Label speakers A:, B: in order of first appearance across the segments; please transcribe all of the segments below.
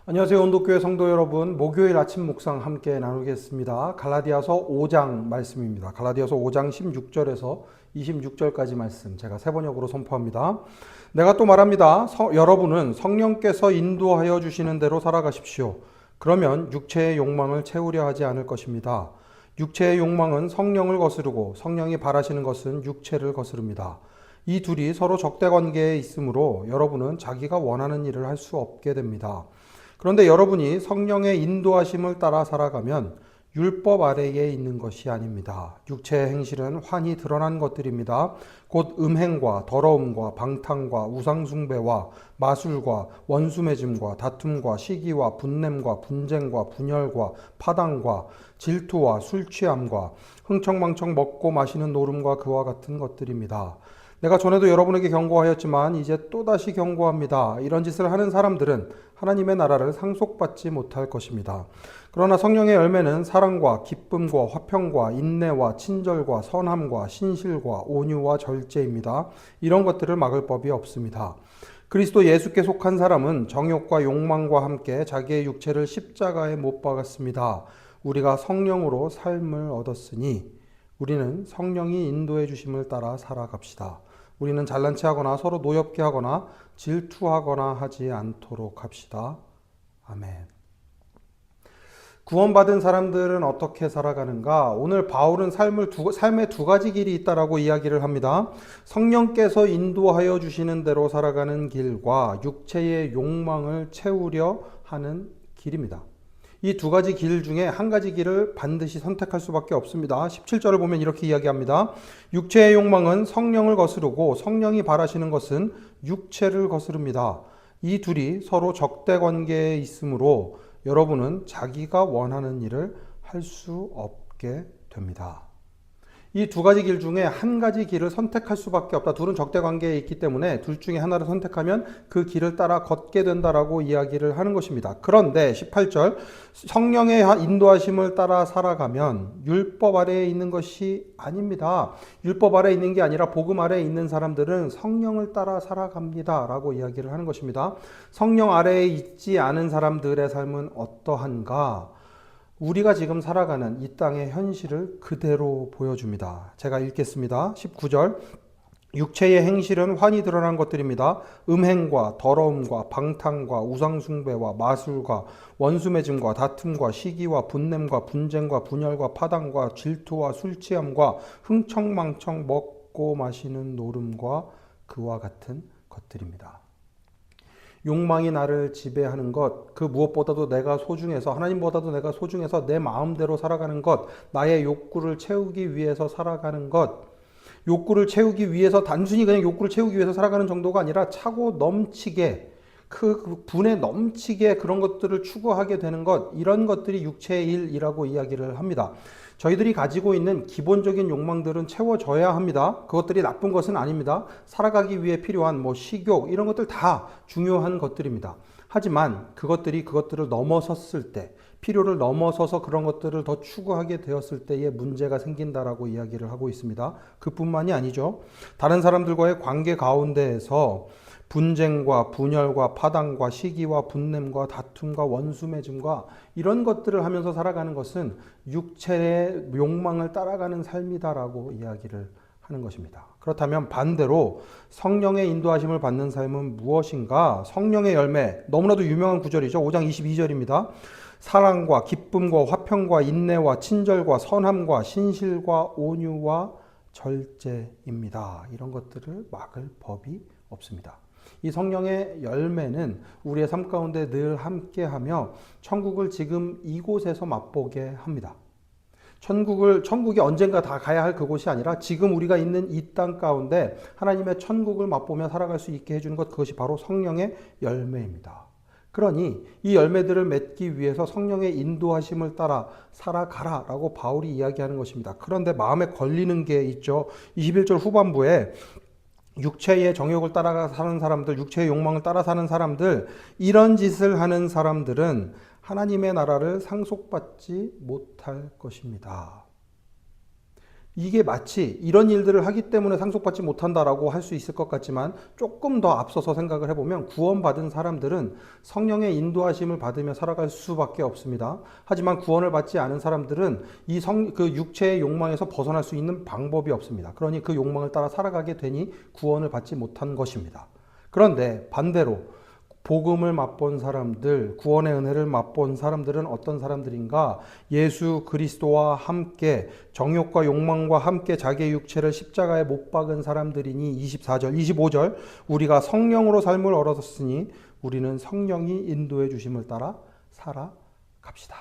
A: 안녕하세요. 온도교회 성도 여러분, 목요일 아침 묵상 함께 나누겠습니다. 갈라디아서 5장 말씀입니다. 갈라디아서 5장 16절에서 26절까지 말씀 제가 세 번역으로 선포합니다. 내가 또 말합니다. 여러분은 성령께서 인도하여 주시는 대로 살아가십시오. 그러면 육체의 욕망을 채우려 하지 않을 것입니다. 육체의 욕망은 성령을 거스르고 성령이 바라시는 것은 육체를 거스릅니다. 이 둘이 서로 적대 관계에 있으므로 여러분은 자기가 원하는 일을 할 수 없게 됩니다. 그런데 여러분이 성령의 인도하심을 따라 살아가면 율법 아래에 있는 것이 아닙니다. 육체의 행실은 환히 드러난 것들입니다. 곧 음행과 더러움과 방탕과 우상숭배와 마술과 원수매짐과 다툼과 시기와 분냄과 분쟁과 분열과 파당과 질투와 술취함과 흥청망청 먹고 마시는 노름과 그와 같은 것들입니다. 내가 전에도 여러분에게 경고하였지만 이제 또다시 경고합니다. 이런 짓을 하는 사람들은 하나님의 나라를 상속받지 못할 것입니다. 그러나 성령의 열매는 사랑과 기쁨과 화평과 인내와 친절과 선함과 신실과 온유와 절제입니다. 이런 것들을 막을 법이 없습니다. 그리스도 예수께 속한 사람은 정욕과 욕망과 함께 자기의 육체를 십자가에 못 박았습니다. 우리가 성령으로 삶을 얻었으니 우리는 성령이 인도해 주심을 따라 살아갑시다. 우리는 잘난 체하거나 서로 노엽게 하거나 질투하거나 하지 않도록 합시다. 아멘. 구원받은 사람들은 어떻게 살아가는가? 오늘 바울은 삶의 두 가지 길이 있다라고 이야기를 합니다. 성령께서 인도하여 주시는 대로 살아가는 길과 육체의 욕망을 채우려 하는 길입니다. 이 두 가지 길 중에 한 가지 길을 반드시 선택할 수밖에 없습니다. 17절을 보면 이렇게 이야기합니다. 육체의 욕망은 성령을 거스르고 성령이 바라시는 것은 육체를 거스릅니다. 이 둘이 서로 적대 관계에 있으므로 여러분은 자기가 원하는 일을 할 수 없게 됩니다. 이 두 가지 길 중에 한 가지 길을 선택할 수밖에 없다. 둘은 적대 관계에 있기 때문에 둘 중에 하나를 선택하면 그 길을 따라 걷게 된다라고 이야기를 하는 것입니다. 그런데 18절 성령의 인도하심을 따라 살아가면 율법 아래에 있는 것이 아닙니다. 율법 아래에 있는 게 아니라 복음 아래에 있는 사람들은 성령을 따라 살아갑니다. 라고 이야기를 하는 것입니다. 성령 아래에 있지 않은 사람들의 삶은 어떠한가? 우리가 지금 살아가는 이 땅의 현실을 그대로 보여줍니다. 제가 읽겠습니다. 19절 육체의 행실은 환히 드러난 것들입니다. 음행과 더러움과 방탕과 우상숭배와 마술과 원수매짐과 다툼과 시기와 분냄과 분쟁과 분열과 파당과 질투와 술취함과 흥청망청 먹고 마시는 노름과 그와 같은 것들입니다. 욕망이 나를 지배하는 것, 그 무엇보다도 내가 소중해서, 하나님보다도 내가 소중해서 내 마음대로 살아가는 것, 나의 욕구를 채우기 위해서 살아가는 것, 욕구를 채우기 위해서 단순히 그냥 욕구를 채우기 위해서 살아가는 정도가 아니라 차고 넘치게, 그 분에 넘치게 그런 것들을 추구하게 되는 것, 이런 것들이 육체의 일이라고 이야기를 합니다. 저희들이 가지고 있는 기본적인 욕망들은 채워져야 합니다. 그것들이 나쁜 것은 아닙니다. 살아가기 위해 필요한 식욕 이런 것들 다 중요한 것들입니다. 하지만 그것들을 넘어섰을 때, 필요를 넘어서서 그런 것들을 더 추구하게 되었을 때에 문제가 생긴다라고 이야기를 하고 있습니다. 그뿐만이 아니죠. 다른 사람들과의 관계 가운데에서 분쟁과 분열과 파당과 시기와 분냄과 다툼과 원수매짐과 이런 것들을 하면서 살아가는 것은 육체의 욕망을 따라가는 삶이다라고 이야기를 하는 것입니다. 그렇다면 반대로 성령의 인도하심을 받는 삶은 무엇인가? 성령의 열매, 너무나도 유명한 구절이죠. 5장 22절입니다. 사랑과 기쁨과 화평과 인내와 친절과 선함과 신실과 온유와 절제입니다. 이런 것들을 막을 법이 없습니다. 이 성령의 열매는 우리의 삶 가운데 늘 함께하며 천국을 지금 이곳에서 맛보게 합니다. 천국이 언젠가 다 가야 할 그곳이 아니라 지금 우리가 있는 이 땅 가운데 하나님의 천국을 맛보며 살아갈 수 있게 해주는 것, 그것이 바로 성령의 열매입니다. 그러니 이 열매들을 맺기 위해서 성령의 인도하심을 따라 살아가라라고 바울이 이야기하는 것입니다. 그런데 마음에 걸리는 게 있죠. 21절 후반부에 육체의 정욕을 따라 사는 사람들, 육체의 욕망을 따라 사는 사람들, 이런 짓을 하는 사람들은 하나님의 나라를 상속받지 못할 것입니다. 이게 마치 이런 일들을 하기 때문에 상속받지 못한다라고 할 수 있을 것 같지만 조금 더 앞서서 생각을 해보면 구원받은 사람들은 성령의 인도하심을 받으며 살아갈 수밖에 없습니다. 하지만 구원을 받지 않은 사람들은 그 육체의 욕망에서 벗어날 수 있는 방법이 없습니다. 그러니 그 욕망을 따라 살아가게 되니 구원을 받지 못한 것입니다. 그런데 반대로 복음을 맛본 사람들, 구원의 은혜를 맛본 사람들은 어떤 사람들인가? 예수 그리스도와 함께 정욕과 욕망과 함께 자기의 육체를 십자가에 못 박은 사람들이니 24절, 25절 우리가 성령으로 삶을 얻었으니 우리는 성령이 인도해 주심을 따라 살아갑시다.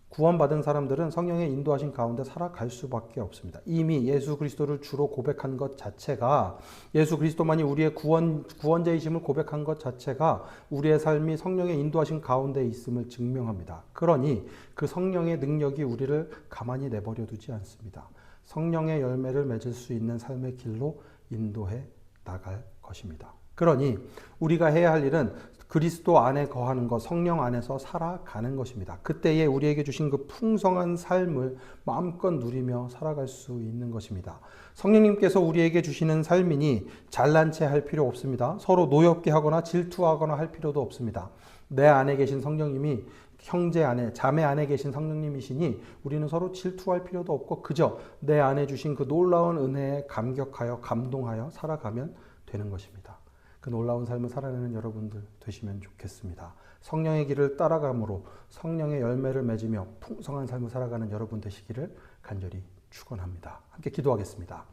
A: 구원받은 사람들은 성령의 인도하신 가운데 살아갈 수밖에 없습니다. 이미 예수 그리스도를 주로 고백한 것 자체가, 예수 그리스도만이 우리의 구원자이심을 고백한 것 자체가 우리의 삶이 성령의 인도하신 가운데 있음을 증명합니다. 그러니 그 성령의 능력이 우리를 가만히 내버려 두지 않습니다. 성령의 열매를 맺을 수 있는 삶의 길로 인도해 나갈 것입니다. 그러니 우리가 해야 할 일은 그리스도 안에 거하는 것, 성령 안에서 살아가는 것입니다. 그때에 우리에게 주신 그 풍성한 삶을 마음껏 누리며 살아갈 수 있는 것입니다. 성령님께서 우리에게 주시는 삶이니 잘난 체 할 필요 없습니다. 서로 노엽게 하거나 질투하거나 할 필요도 없습니다. 내 안에 계신 성령님이 형제 안에, 자매 안에 계신 성령님이시니 우리는 서로 질투할 필요도 없고 그저 내 안에 주신 그 놀라운 은혜에 감격하여 감동하여 살아가면 되는 것입니다. 그 놀라운 삶을 살아내는 여러분들 되시면 좋겠습니다. 성령의 길을 따라감으로 성령의 열매를 맺으며 풍성한 삶을 살아가는 여러분 되시기를 간절히 축원합니다. 함께 기도하겠습니다.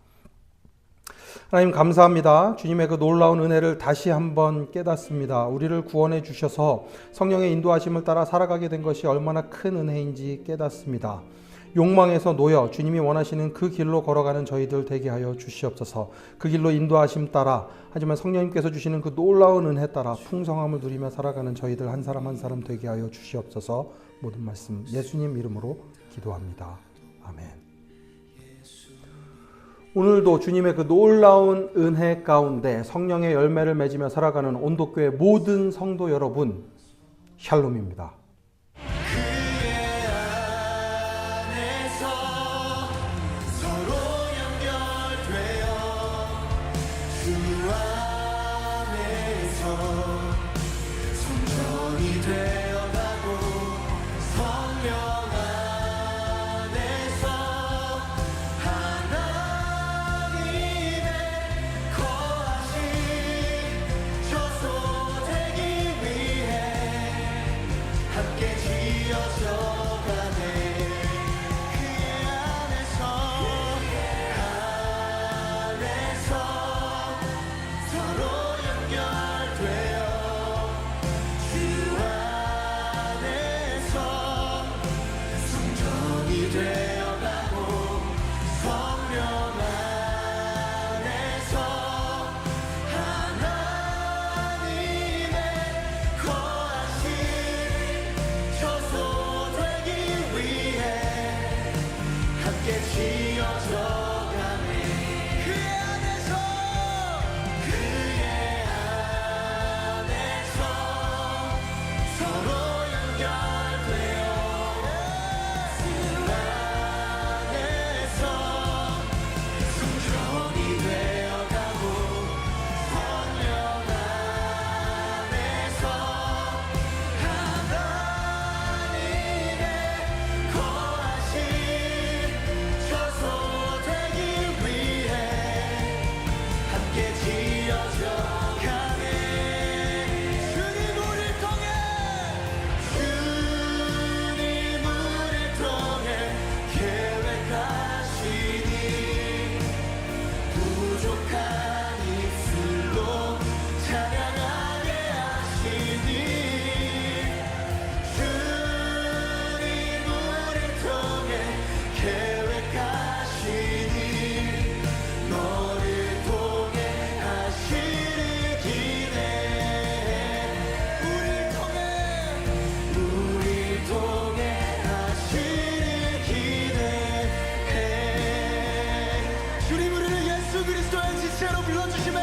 A: 하나님 감사합니다. 주님의 그 놀라운 은혜를 다시 한번 깨닫습니다. 우리를 구원해 주셔서 성령의 인도하심을 따라 살아가게 된 것이 얼마나 큰 은혜인지 깨닫습니다. 욕망에서 놓여 주님이 원하시는 그 길로 걸어가는 저희들 되게 하여 주시옵소서. 그 길로 인도하심 따라, 하지만 성령님께서 주시는 그 놀라운 은혜 따라 풍성함을 누리며 살아가는 저희들 한 사람 한 사람 되게 하여 주시옵소서. 모든 말씀 예수님 이름으로 기도합니다. 아멘. 오늘도 주님의 그 놀라운 은혜 가운데 성령의 열매를 맺으며 살아가는 온도교회 모든 성도 여러분, 샬롬입니다.
B: 예수 그리스도의 지체로 불러주시면